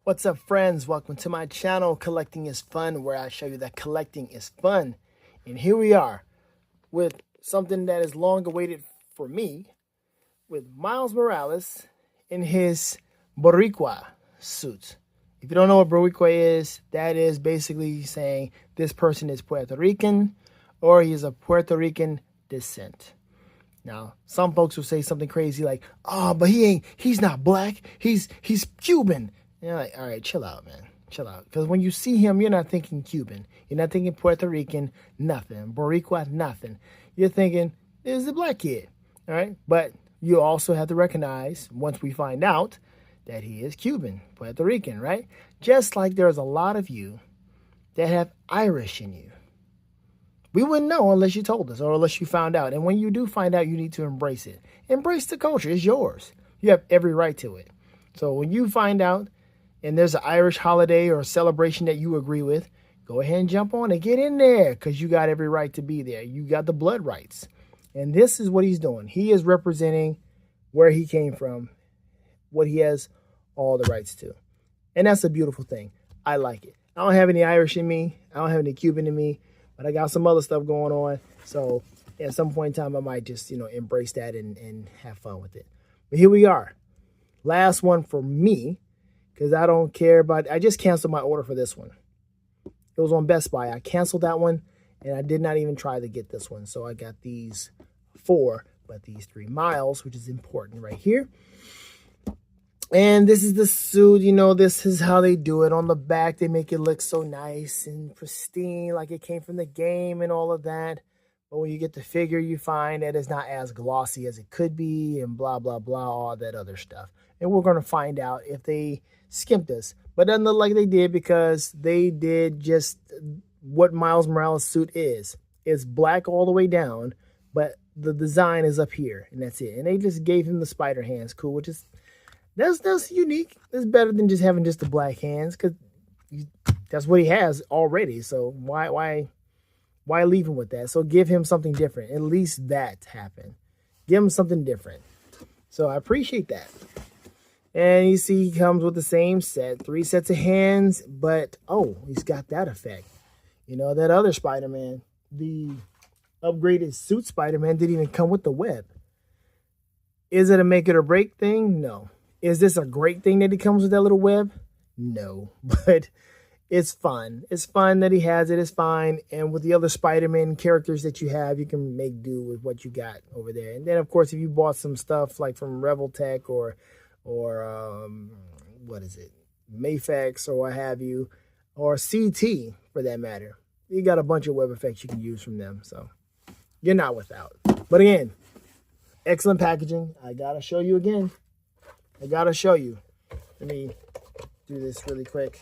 What's up, friends? Welcome to my channel, Collecting is Fun, where I show you that collecting is fun. And here we are with something that is long awaited for me, with Miles Morales in his Baricua suit. If you don't know what Baricua is, that is basically saying this person is Puerto Rican or he is of Puerto Rican descent. Now, some folks will say something crazy like, "Oh, but he's not black, he's Cuban." And you're like, all right, chill out, man. Chill out. Because when you see him, you're not thinking Cuban. You're not thinking Puerto Rican, nothing. Boricua, nothing. You're thinking, this is a black kid. All right? But you also have to recognize, once we find out, that he is Cuban, Puerto Rican, right? Just like there's a lot of you that have Irish in you. We wouldn't know unless you told us or unless you found out. And when you do find out, you need to embrace it. Embrace the culture. It's yours. You have every right to it. So when you find out, and there's an Irish holiday or a celebration that you agree with, go ahead and jump on and get in there because you got every right to be there. You got the blood rights. And this is what he's doing. He is representing where he came from, what he has all the rights to. And that's a beautiful thing. I like it. I don't have any Irish in me. I don't have any Cuban in me, but I got some other stuff going on. So at some point in time, I might just, embrace that and have fun with it. But here we are. Last one for me. Because I don't care about, I just canceled my order for this one. It was on Best Buy. I canceled that one, and I did not even try to get this one. So I got these 4, but these 3 Miles, which is important right here. And this is the suit. This is how they do it. On the back, they make it look so nice and pristine, like it came from the game and all of that. But when you get the figure, you find that it's not as glossy as it could be and blah, blah, blah, all that other stuff. And we're going to find out if they skimped us. But it doesn't look like they did because they did just what Miles Morales' suit is. It's black all the way down, but the design is up here, and that's it. And they just gave him the spider hands. Cool, which is, that's unique. It's better than just having just the black hands because that's what he has already. So why leave him with that? So give him something different. At least that happened. Give him something different. So I appreciate that. And you see he comes with the same set, 3 sets of hands, but, oh, he's got that effect. That other Spider-Man, the upgraded suit Spider-Man, didn't even come with the web. Is it a make it or break thing? No. Is this a great thing that he comes with that little web? No. But it's fun. It's fun that he has it. It's fine. And with the other Spider-Man characters that you have, you can make do with what you got over there. And then, of course, if you bought some stuff like from Reveltech or what is it, Mayfax or what have you, or CT for that matter, you got a bunch of web effects you can use from them, so you're not without. But again, excellent packaging. I gotta show you again. Let me do this really quick.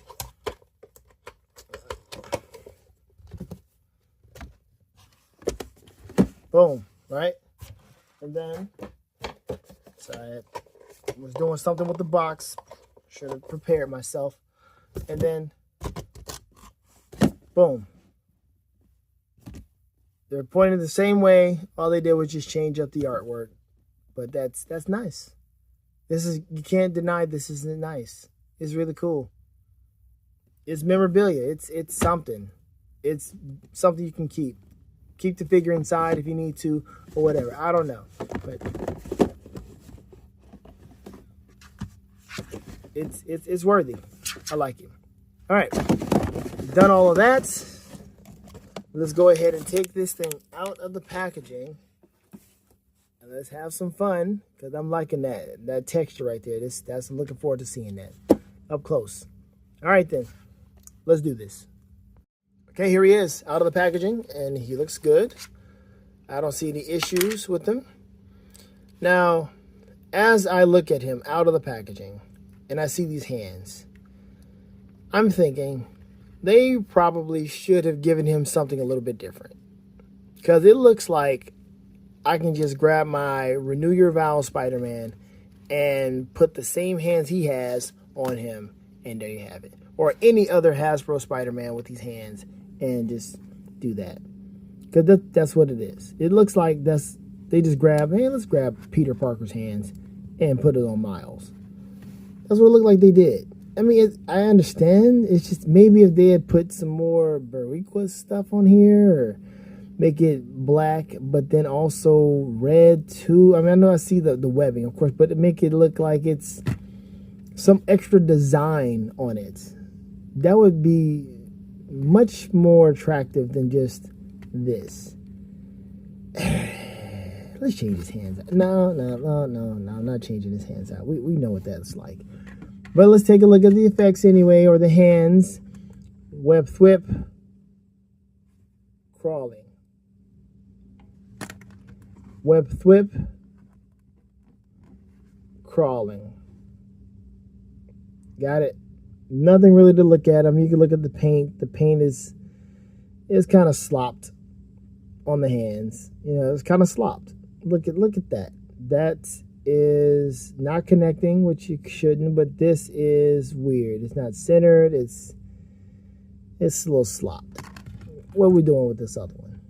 Boom, right? And then sorry, I was doing something with the box. Should have prepared myself. And then, boom. They're pointed the same way. All they did was just change up the artwork. But that's nice. You can't deny this isn't nice. It's really cool. It's memorabilia. It's something. It's something you can keep. Keep the figure inside if you need to or whatever. I don't know. But it's worthy. I like it. All right, done all of that. Let's go ahead and take this thing out of the packaging and let's have some fun because I'm liking that texture right there. I'm looking forward to seeing that up close. All right then, let's do this. Okay, here he is out of the packaging and he looks good. I don't see any issues with him. Now, as I look at him out of the packaging and I see these hands, I'm thinking they probably should have given him something a little bit different. Because it looks like I can just grab my Renew Your Vows Spider-Man and put the same hands he has on him, and there you have it. Or any other Hasbro Spider-Man with these hands, and just do that. Because that's what it is. It looks like that's They just grab, hey, let's grab Peter Parker's hands and put it on Miles. That's what it looked like they did. I mean, I understand. It's just maybe if they had put some more Baricua stuff on here, or make it black, but then also red too. I mean, I know I see the webbing, of course, but make it look like it's some extra design on it. That would be much more attractive than just this. Let's change his hands out. No, I'm not changing his hands out. We know what that's like. But let's take a look at the effects anyway, or the hands. Web thwip. Crawling. Web thwip. Crawling. Got it. Nothing really to look at. I mean, you can look at the paint. The paint is kind of slopped on the hands. You know, it's kind of slopped. Look at that. That is not connecting, which you shouldn't, but this is weird. It's not centered. It's a little slopped. What are we doing with this other one?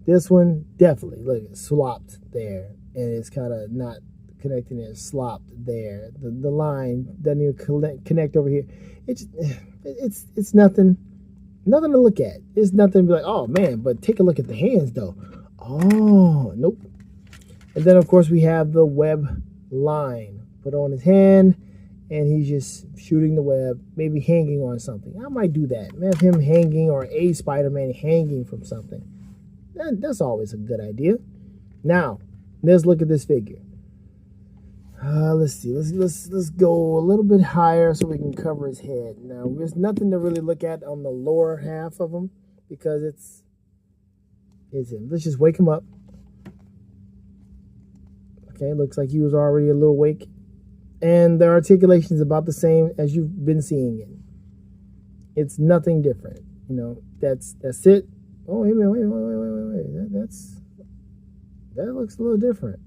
This one, definitely, look, it's slopped there, and it's kind of not connecting. It's slopped there. The line doesn't even connect over here. It's nothing to look at. It's nothing to be like, oh man, but take a look at the hands though. Oh, nope. And then, of course, we have the web line put on his hand, and he's just shooting the web, maybe hanging on something. I might do that. Have him hanging, or a Spider-Man hanging from something. That's always a good idea. Now, let's look at this figure. Let's see. Let's go a little bit higher so we can cover his head. Now, there's nothing to really look at on the lower half of him because it's him. Let's just wake him up. Okay, looks like he was already a little awake. And the articulation is about the same as you've been seeing it. It's nothing different. You know, that's it. Oh, wait. That looks a little different.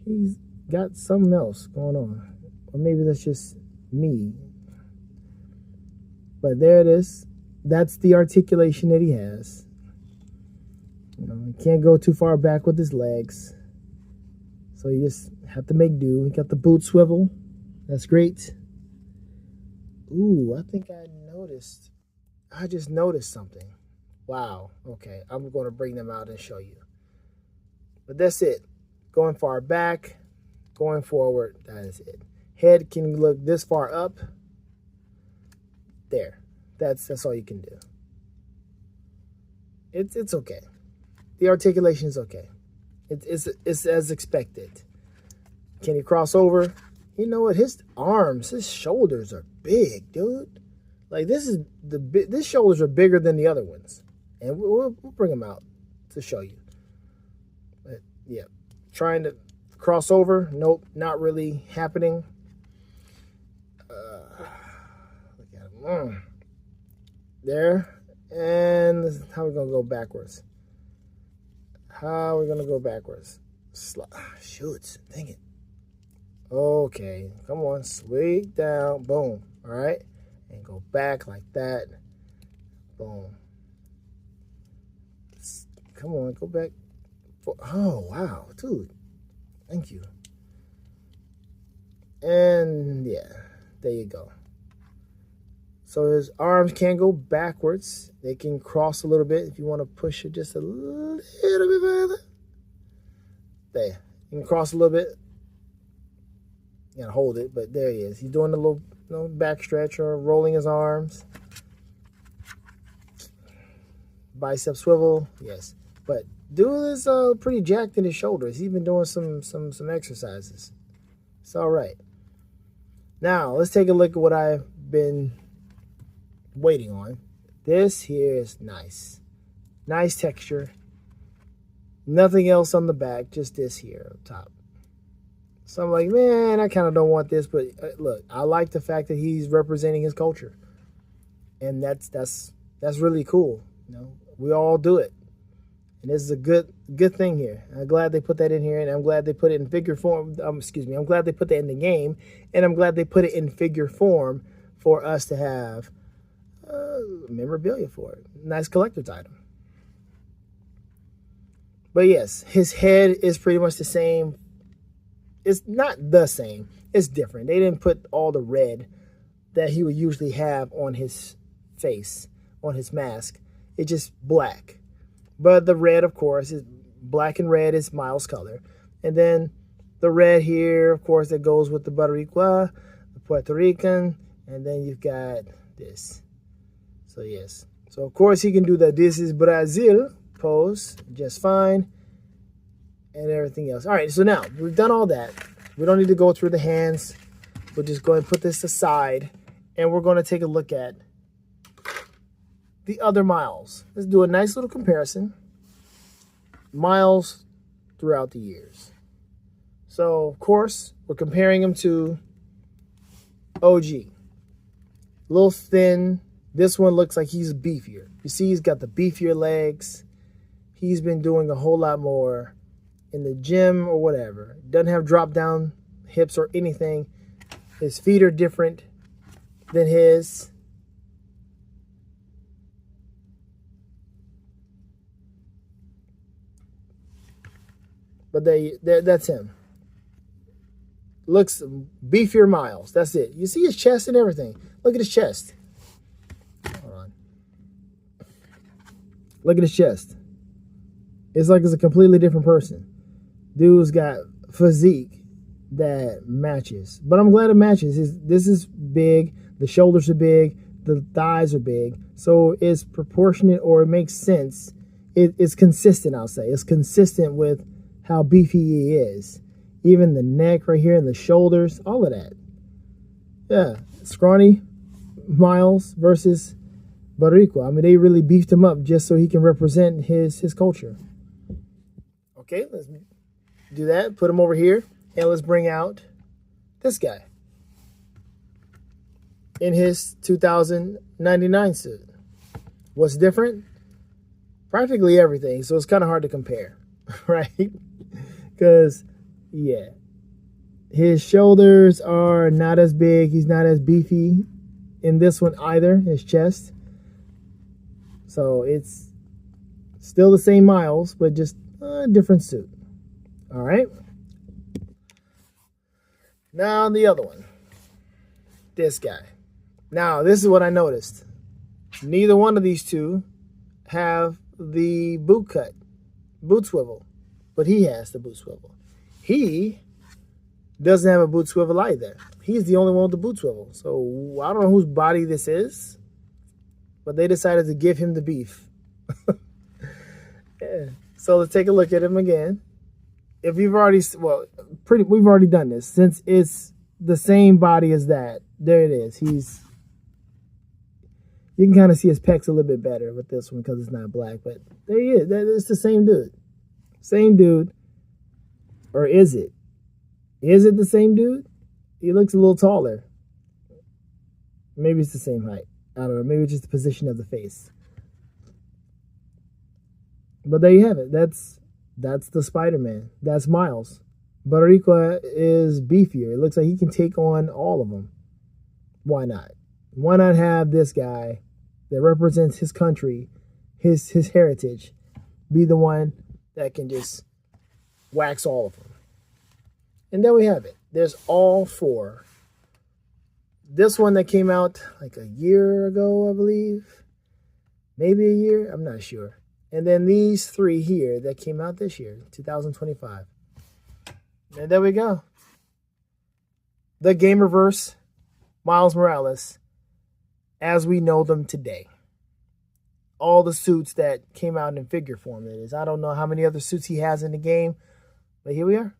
He's got something else going on. Or maybe that's just me. But there it is. That's the articulation that he has. You know, he can't go too far back with his legs. So you just have to make do. He got the boot swivel. That's great. Ooh, I think I just noticed something. Wow. Okay, I'm going to bring them out and show you. But that's it. Going far back, going forward, that is it. Head can look this far up. There. That's all you can do. It's okay. The articulation is okay. It's as expected. Can he cross over? You know what? His arms, his shoulders are big, dude. Like these shoulders are bigger than the other ones, and we'll bring them out to show you. But yeah, trying to cross over. Nope, not really happening. Look at him. There, and how are we gonna go backwards? How are we gonna go backwards? Shoot, dang it. Okay, come on, sweep down, boom. All right, and go back like that, boom. Come on, go back. Oh wow, dude, thank you. And yeah, there you go. So his arms can go backwards. They can cross a little bit if you want to push it just a little bit further. There. You can cross a little bit. You gotta hold it, but there he is. He's doing a little back stretch or rolling his arms. Bicep swivel, yes. But dude is pretty jacked in his shoulders. He's been doing some exercises. It's all right. Now, let's take a look at what I've been waiting on. This here is nice. Nice texture. Nothing else on the back, just this here up top. So I'm like, man, I kind of don't want this, but look, I like the fact that he's representing his culture. And that's really cool. You know, we all do it. And this is a good thing here. I'm glad they put that in here, and I'm glad they put it in figure form. I'm glad they put that in the game, and I'm glad they put it in figure form for us to have memorabilia for it. Nice collector's item. But yes, his head is pretty much the same. It's not the same. It's different. They didn't put all the red that he would usually have on his face, on his mask. It's just black. But the red, of course, is black and red is Miles' color. And then the red here, of course, that goes with the Baricua, the Puerto Rican, and then you've got this. So yes. So of course he can do the "This is Brazil" pose just fine, and everything else. All right, so now we've done all that. We don't need to go through the hands. We're just going to put this aside, and we're going to take a look at the other Miles. Let's do a nice little comparison. Miles throughout the years. So, of course, we're comparing him to OG. A little thin. This one looks like he's beefier. You see he's got the beefier legs. He's been doing a whole lot more in the gym or whatever. Doesn't have drop down hips or anything. His feet are different than his. But that's him. Looks beefier Miles. That's it. You see his chest and everything. Look at his chest. Hold on. Look at his chest. It's like it's a completely different person. Dude's got physique that matches. But I'm glad it matches. This is big. The shoulders are big. The thighs are big. So it's proportionate, or it makes sense. It's consistent, I'll say. It's consistent with how beefy he is. Even the neck right here and the shoulders, all of that. Yeah, scrawny Miles versus Baricua. I mean, they really beefed him up just so he can represent his culture. Okay, let's do that. Put him over here, and let's bring out this guy in his 2099 suit. What's different? Practically everything, so it's kind of hard to compare, right? Because, yeah, his shoulders are not as big. He's not as beefy in this one either, his chest. So it's still the same Miles, but just a different suit. All right. Now the other one. This guy. Now, this is what I noticed. Neither one of these two have the boot cut, boot swivel. But he has the boot swivel. He doesn't have a boot swivel either. He's the only one with the boot swivel. So I don't know whose body this is, but they decided to give him the beef. Yeah. So let's take a look at him again. If you've already, we've already done this. Since it's the same body as that, there it is. You can kind of see his pecs a little bit better with this one because it's not black, but there he is. It's the same dude. Same dude. Or is it? Is it the same dude? He looks a little taller. Maybe it's the same height. I don't know. Maybe it's just the position of the face. But there you have it. That's the Spider-Man. That's Miles. Baricua is beefier. It looks like he can take on all of them. Why not? Why not have this guy that represents his country, his heritage, be the one that can just wax all of them? And there we have it. There's all four. This one that came out like a year ago, I believe. Maybe a year. I'm not sure. And then these three here that came out this year, 2025. And there we go. The Gamerverse, Miles Morales, as we know them today. All the suits that came out in figure form, that is. I don't know how many other suits he has in the game, but here we are.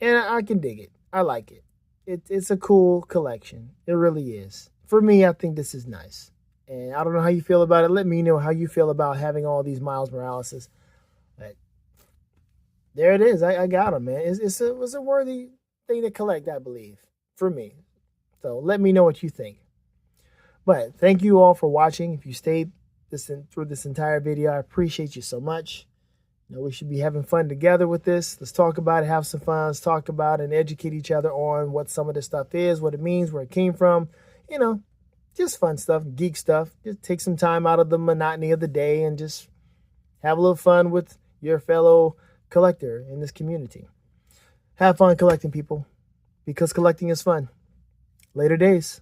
And I can dig it. I like it. It's a cool collection. It really is. For me, I think this is nice. And I don't know how you feel about it. Let me know how you feel about having all these Miles Moraleses. But there it is. I got them, man. It was a worthy thing to collect, I believe, for me. So let me know what you think. But thank you all for watching. If you stayed through this entire video, I appreciate you so much. You know, we should be having fun together with this. Let's talk about it, have some fun. Let's talk about and educate each other on what some of this stuff is, what it means, where it came from. You know, just fun stuff, geek stuff. Just take some time out of the monotony of the day and just have a little fun with your fellow collector in this community. Have fun collecting, people, because collecting is fun. Later days.